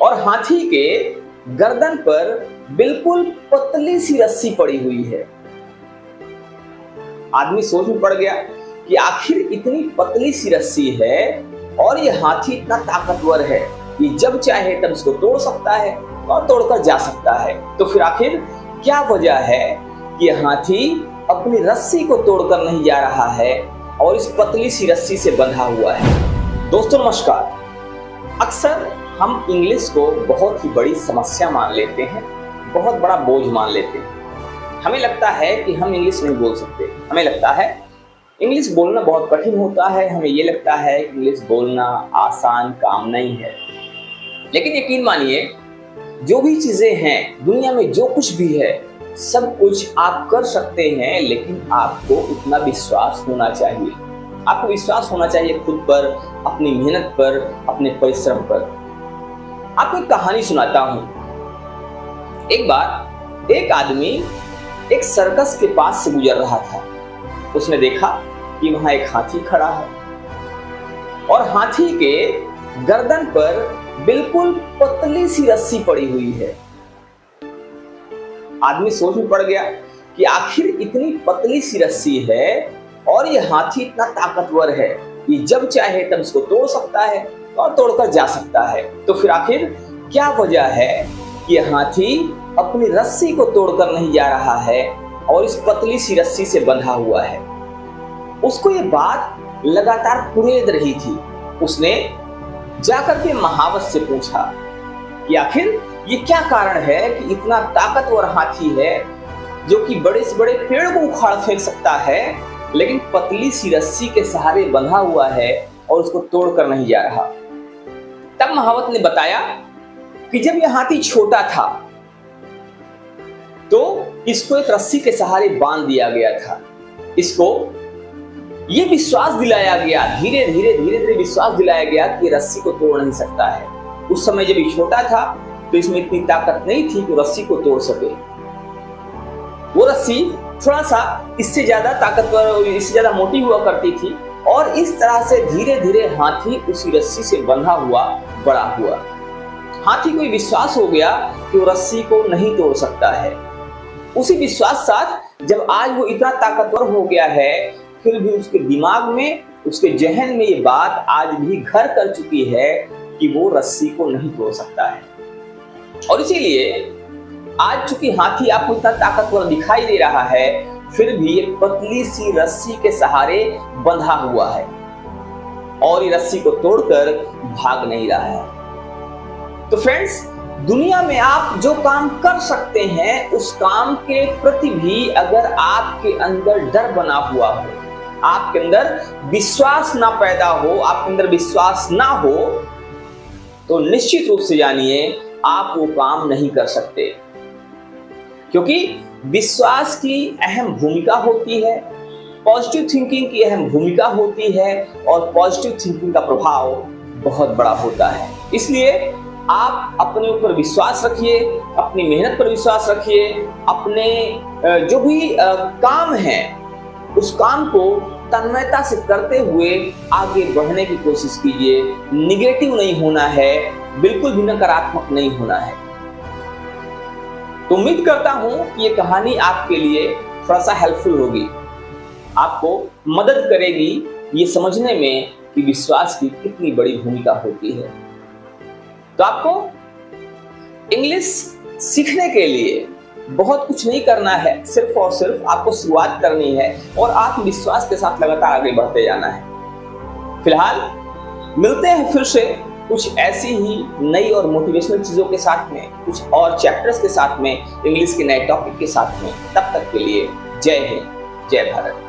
और हाथी के गर्दन पर बिल्कुल पतली सी रस्सी पड़ी हुई है। आदमी सोच में पड़ गया कि आखिर इतनी पतली सी रस्सी है और ये हाथी इतना ताकतवर है कि जब चाहे तब इसको तोड़ सकता है और तोड़कर जा सकता है। तो फिर आखिर क्या वजह है कि हाथी अपनी रस्सी को तोड़कर नहीं जा रहा है और इस पतली सी रस्सी से बंधा हुआ है? दोस्तों नमस्कार। अक्सर हम इंग्लिश को बहुत ही बड़ी समस्या मान लेते हैं, बहुत बड़ा बोझ मान लेते हैं। हमें लगता है कि हम इंग्लिश नहीं बोल सकते, हमें लगता है इंग्लिश बोलना बहुत कठिन होता है, हमें ये लगता है कि इंग्लिश बोलना आसान काम नहीं है। लेकिन यकीन मानिए, जो भी चीजें हैं दुनिया में, जो कुछ भी है, सब कुछ आप कर सकते हैं, लेकिन आपको उतना विश्वास होना चाहिए। आपको विश्वास होना चाहिए खुद पर, अपनी मेहनत पर, अपने परिश्रम पर। आपको एक कहानी सुनाता हूं। एक बार एक आदमी एक सर्कस के पास से गुजर रहा था। उसने देखा कि वहां एक हाथी खड़ा है और हाथी के गर्दन पर बिल्कुल पतली सी रस्सी पड़ी हुई है। आदमी सोच में पड़ गया कि आखिर इतनी पतली सी रस्सी है और ये हाथी इतना ताकतवर है कि जब चाहे तब इसको तोड़ सकता है और तोड़कर जा सकता है। तो फिर आखिर क्या वजह है कि हाथी अपनी रस्सी को तोड़कर नहीं जा रहा है और इस पतली सी रस्सी से बंधा हुआ है? उसको ये बात लगातार कुरेद रही थी। उसने जाकर के महावत से पूछा कि आखिर ये क्या कारण है कि इतना ताकतवर हाथी है जो कि बड़े से बड़े पेड़ को उखाड़ फेंक सकता है, लेकिन पतली सी रस्सी के सहारे बंधा हुआ है और उसको तोड़कर नहीं जा रहा? तब महावत ने बताया कि जब यह हाथी छोटा था तो इसको एक रस्सी के सहारे बांध दिया गया था। इसको ये विश्वास दिलाया गया, धीरे धीरे विश्वास दिलाया गया कि रस्सी को तोड़ नहीं सकता है। उस समय जब ये छोटा था तो इसमें इतनी ताकत नहीं थी कि रस्सी को तोड़ सके। वो रस्सी थोड़ा सा इससे ज्यादा ताकतवर, इससे ज्यादा मोटी हुआ करती थी और इस तरह से धीरे धीरे हाथी उसी रस्सी से बंधा हुआ बड़ा हुआ। हाथी को विश्वास हो गया कि वो रस्सी को नहीं तोड़ सकता है। उसी विश्वास साथ जब आज वो इतना ताकतवर हो गया है, फिर भी उसके दिमाग में, उसके जहन में ये बात आज भी घर कर चुकी है कि वो रस्सी को नहीं तोड़ सकता है। और इसीलिए आज चूंकि हाथी आपको इतना ताकतवर दिखाई दे रहा है, फिर भी एक पतली सी रस्सी के सहारे बंधा हुआ है और ये रस्सी को तोड़कर भाग नहीं रहा है। तो फ्रेंड्स, दुनिया में आप जो काम कर सकते हैं, उस काम के प्रति भी अगर आपके अंदर डर बना हुआ हो, आपके अंदर विश्वास ना पैदा हो, आपके अंदर विश्वास ना हो, तो निश्चित रूप से जानिए आप वो काम नहीं कर सकते। क्योंकि विश्वास की अहम भूमिका होती है, पॉजिटिव थिंकिंग की अहम भूमिका होती है और पॉजिटिव थिंकिंग का प्रभाव बहुत बड़ा होता है। इसलिए आप अपने ऊपर विश्वास रखिए, अपनी मेहनत पर विश्वास रखिए, अपने जो भी काम है उस काम को तन्मयता से करते हुए आगे बढ़ने की कोशिश कीजिए। निगेटिव नहीं होना है, बिल्कुल भी नकारात्मक नहीं होना है। तो उम्मीद करता हूं कि ये कहानी आपके लिए थोड़ा सा हेल्पफुल होगी, आपको मदद करेगी ये समझने में कि विश्वास की कितनी बड़ी भूमिका होती है। तो आपको इंग्लिश सीखने के लिए बहुत कुछ नहीं करना है, सिर्फ और सिर्फ आपको शुरुआत करनी है और आत्मविश्वास के साथ लगातार आगे बढ़ते जाना है। फिलहाल मिलते हैं फिर से कुछ ऐसी ही नई और मोटिवेशनल चीजों के साथ में, कुछ और चैप्टर्स के साथ में, इंग्लिश के नए टॉपिक के साथ में। तब तक के लिए जय हिंद, जय भारत।